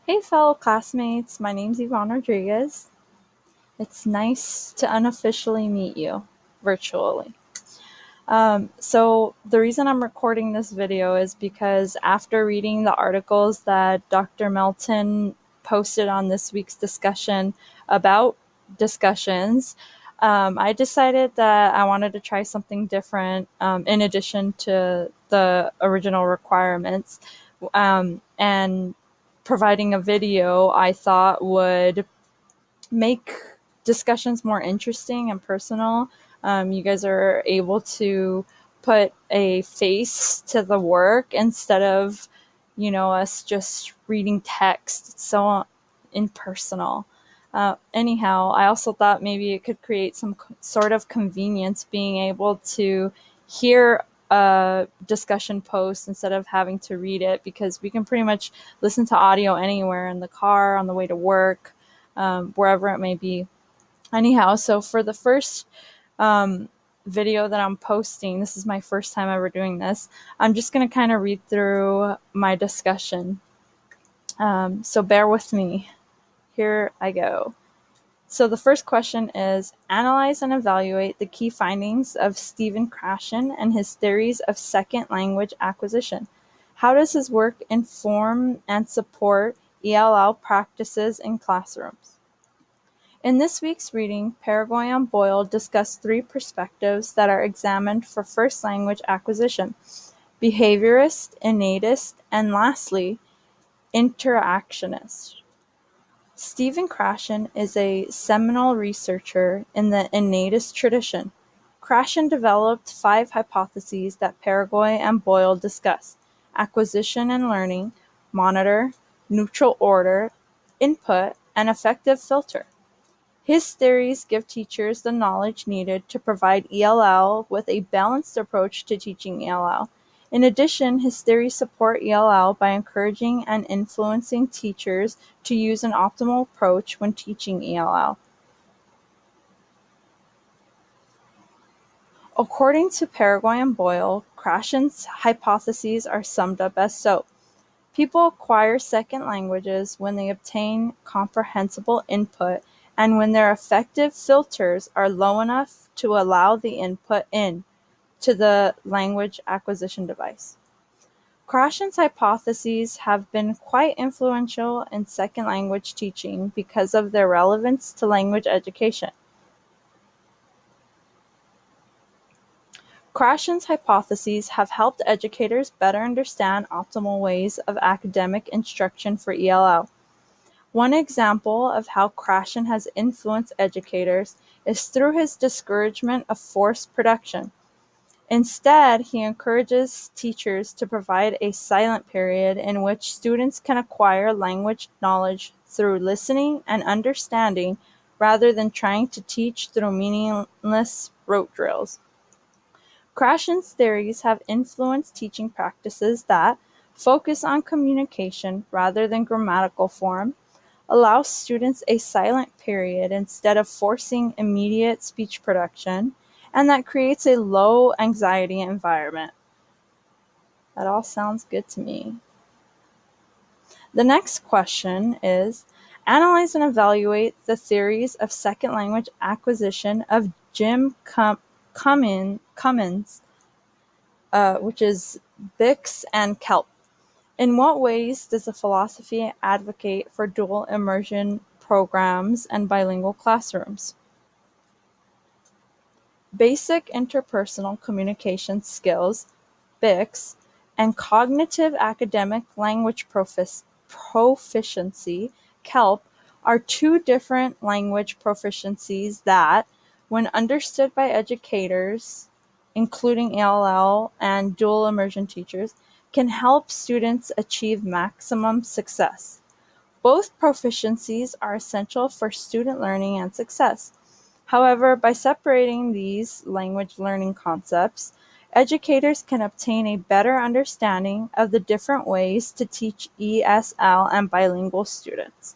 Hey fellow classmates, my name's Yvonne Rodriguez. It's nice to unofficially meet you virtually. So the reason I'm recording this video is because after reading the articles that Dr. Melton posted on this week's discussion about discussions, I decided that I wanted to try something different in addition to the original requirements. And providing a video I thought would make discussions more interesting and personal. You guys are able to put a face to the work instead of, us just reading text. It's so impersonal. Anyhow, I also thought maybe it could create some sort of convenience being able to hear a discussion post instead of having to read it, because we can pretty much listen to audio anywhere, in the car, on the way to work, wherever it may be. Anyhow, so for the first video that I'm posting, this is my first time ever doing this, I'm just going to kind of read through my discussion. So bear with me. Here I go. So the first question is, analyze and evaluate the key findings of Stephen Krashen and his theories of second language acquisition. How does his work inform and support ELL practices in classrooms? In this week's reading, Paraguay and Boyle discuss three perspectives that are examined for first language acquisition: behaviorist, innatist, and lastly, interactionist. Stephen Krashen is a seminal researcher in the innatist tradition. Krashen developed 5 hypotheses that Paraguay and Boyle discuss: acquisition and learning, monitor, neutral order, input, and effective filter. His theories give teachers the knowledge needed to provide ELL with a balanced approach to teaching ELL. In addition, his theories support ELL by encouraging and influencing teachers to use an optimal approach when teaching ELL. According to Paraguay and Boyle, Krashen's hypotheses are summed up as so. People acquire second languages when they obtain comprehensible input and when their effective filters are low enough to allow the input in to the language acquisition device. Krashen's hypotheses have been quite influential in second language teaching because of their relevance to language education. Krashen's hypotheses have helped educators better understand optimal ways of academic instruction for ELL. One example of how Krashen has influenced educators is through his discouragement of forced production. Instead, he encourages teachers to provide a silent period in which students can acquire language knowledge through listening and understanding rather than trying to teach through meaningless rote drills. Krashen's theories have influenced teaching practices that focus on communication rather than grammatical form, allow students a silent period instead of forcing immediate speech production, and that creates a low anxiety environment. That all sounds good to me. The next question is, analyze and evaluate the theories of second language acquisition of Jim Cummins, which is Bix and Kelp. In what ways does the philosophy advocate for dual immersion programs and bilingual classrooms? Basic interpersonal communication skills, BICS, and cognitive academic language proficiency, CALP, are two different language proficiencies that, when understood by educators, including ELL and dual immersion teachers, can help students achieve maximum success. Both proficiencies are essential for student learning and success. However, by separating these language learning concepts, educators can obtain a better understanding of the different ways to teach ESL and bilingual students.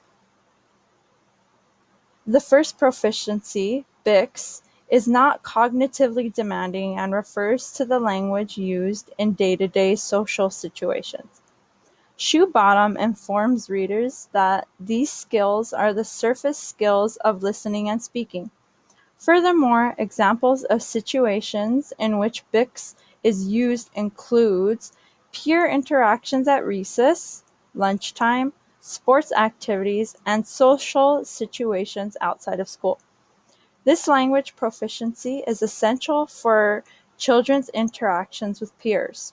The first proficiency, BICS, is not cognitively demanding and refers to the language used in day-to-day social situations. Shoe Bottom informs readers that these skills are the surface skills of listening and speaking. Furthermore, examples of situations in which BICS is used includes peer interactions at recess, lunchtime, sports activities, and social situations outside of school. This language proficiency is essential for children's interactions with peers.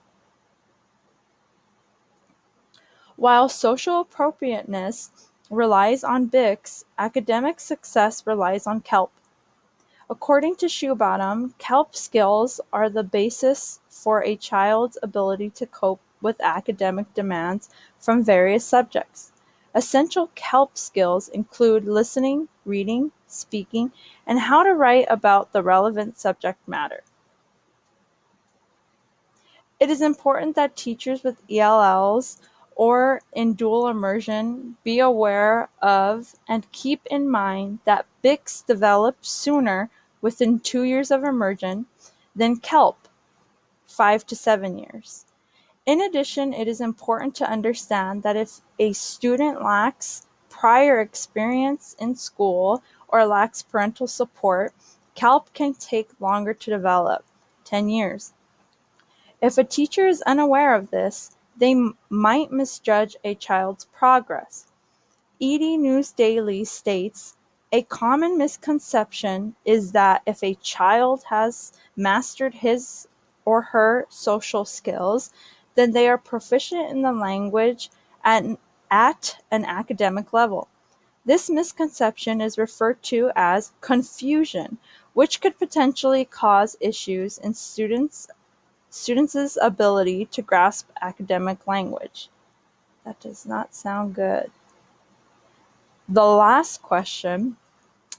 While social appropriateness relies on BICS, academic success relies on KELP. According to Shoe Bottom, KELP skills are the basis for a child's ability to cope with academic demands from various subjects. Essential KELP skills include listening, reading, speaking, and how to write about the relevant subject matter. It is important that teachers with ELLs or in dual immersion be aware of and keep in mind that BICS develop sooner within 2 years of immersion than KELP, 5 to 7 years. In addition, it is important to understand that if a student lacks prior experience in school or lacks parental support, KELP can take longer to develop, 10 years. If a teacher is unaware of this, they might misjudge a child's progress. ED News Daily states, a common misconception is that if a child has mastered his or her social skills, then they are proficient in the language at an academic level. This misconception is referred to as confusion, which could potentially cause issues in students' ability to grasp academic language. That does not sound good. The last question,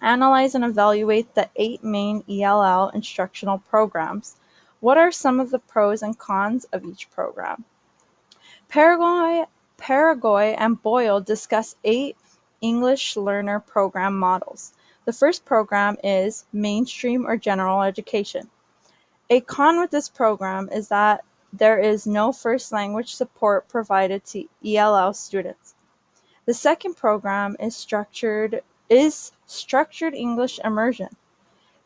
analyze and evaluate the 8 main ELL instructional programs. What are some of the pros and cons of each program? Paraguay and Boyle discuss 8 English learner program models. The first program is mainstream or general education. A con with this program is that there is no first language support provided to ELL students. The second program is structured English immersion.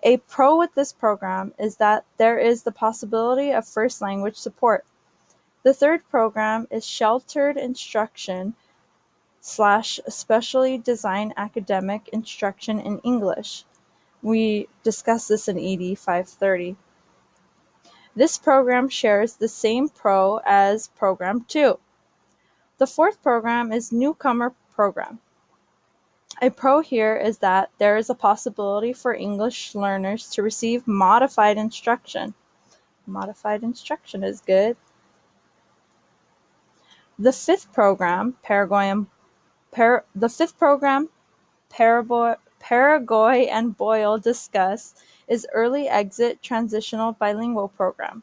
A pro with this program is that there is the possibility of first language support. The third program is sheltered instruction / specially designed academic instruction in English. We discussed this in ED 530. This program shares the same pro as Program 2. The fourth program is Newcomer Program. A pro here is that there is a possibility for English learners to receive modified instruction. Modified instruction is good. The fifth program, Paraguay and Boyle discuss is Early Exit Transitional Bilingual Program.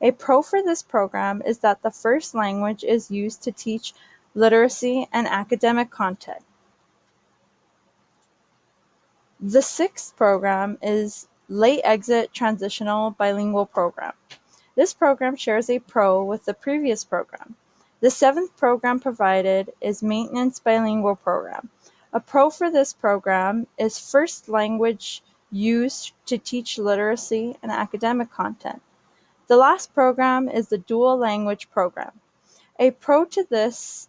A pro for this program is that the first language is used to teach literacy and academic content. The sixth program is Late Exit Transitional Bilingual Program. This program shares a pro with the previous program. The seventh program provided is Maintenance Bilingual Program. A pro for this program is first language used to teach literacy and academic content. The last program is the Dual Language Program. A pro to this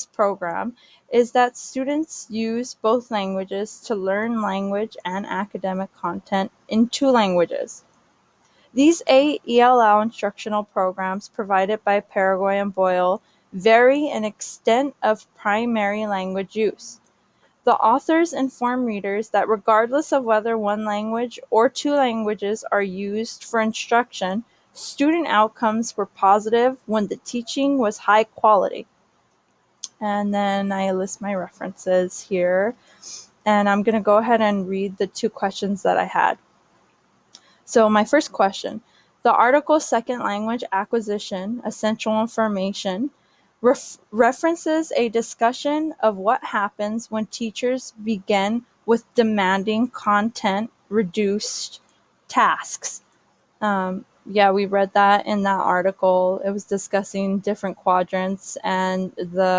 program is that students use both languages to learn language and academic content in 2 languages. These 8 ELL instructional programs provided by Paraguay and Boyle vary in extent of primary language use. The authors inform readers that regardless of whether one language or 2 languages are used for instruction, student outcomes were positive when the teaching was high quality. And then I list my references here. And I'm going to go ahead and read the 2 questions that I had. So my first question, the article Second Language Acquisition, Essential Information, references a discussion of what happens when teachers begin with demanding content reduced tasks. yeah, we read that in that article. It was discussing different quadrants and the